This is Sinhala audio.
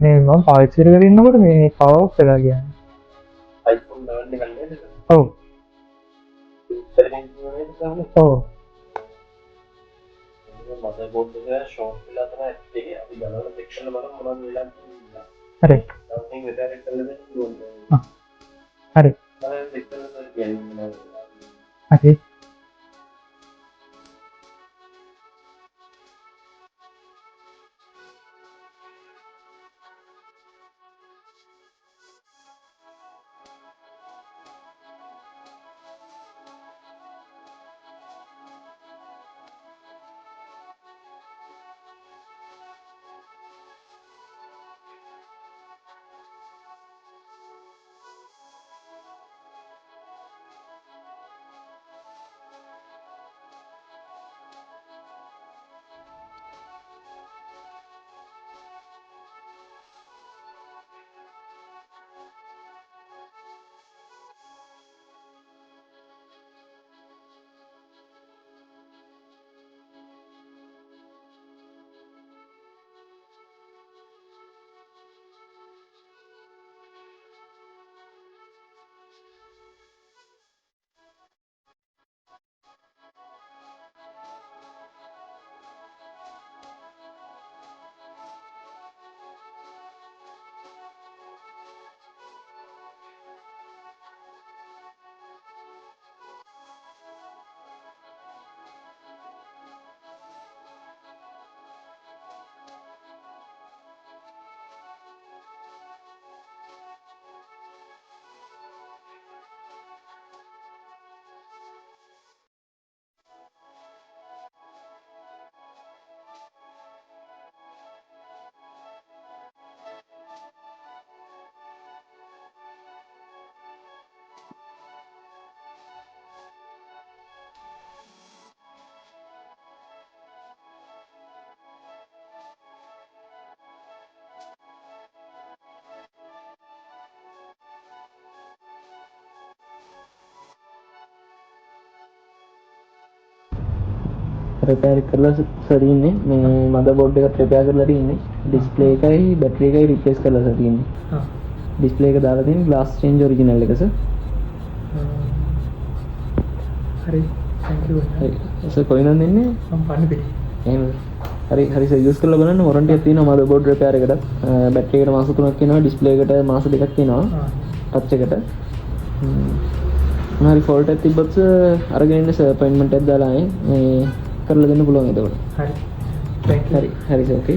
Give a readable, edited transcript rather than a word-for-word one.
මේ මම පාවිච්චි කරගෙන ඉන්නකොට මේ පවර් ඔෆ් වෙලා ගියා. iPhone 11 එක නේද? ඔව්. සෙටින්ග් වලට ගන්න. ඔව්. මදර්බෝඩ් එක ෂෝට් වෙලා තමයි තියෙන්නේ. අපි ගලවලා චෙක් කරලා බලමු මොනවද වෙලා තියෙන්නේ. හරි. something විතරක් කරලා දෙන්න ඕනේ. හරි. තමයි චෙක් කරලා කියන්නේ. හරි. රිපෙයාර් කරලා සර් ඉන්නේ මේ මදර්බෝඩ් එකත් රිපෙයාර් කරලා තියෙන්නේ ඩිස්ප්ලේ එකයි බැටරි එකයි රිප්ලේස් කරලා සර් තියෙන්නේ ඩිස්ප්ලේ එක දාලා තියෙන්නේ ග්ලාස් චේන්ජ් ඔරිජිනල් එක සර් හරි thank you හරි සර් කොයිනද ඉන්නේ මම පන්නේ පිටි එහෙම හරි හරි සර් යූස් කරලා බලන්න වොරන්ටි එකක් තියෙනවා මදර්බෝඩ් රිපෙයාර් එකට බැටරි එකට මාස 3ක් තියෙනවා ඩිස්ප්ලේ එකට මාස 2ක් තියෙනවා ටච් එකට මොනාරි ෆෝල්ට් එකක් තිබ්බොත් අරගෙන ඉන්න සර් අපොයින්ට්මන්ට් එකක් දාලා මේ කරලා දෙන්න පුළුවන් එතකොට හරි thank you හරි හරි සර් ඕකේ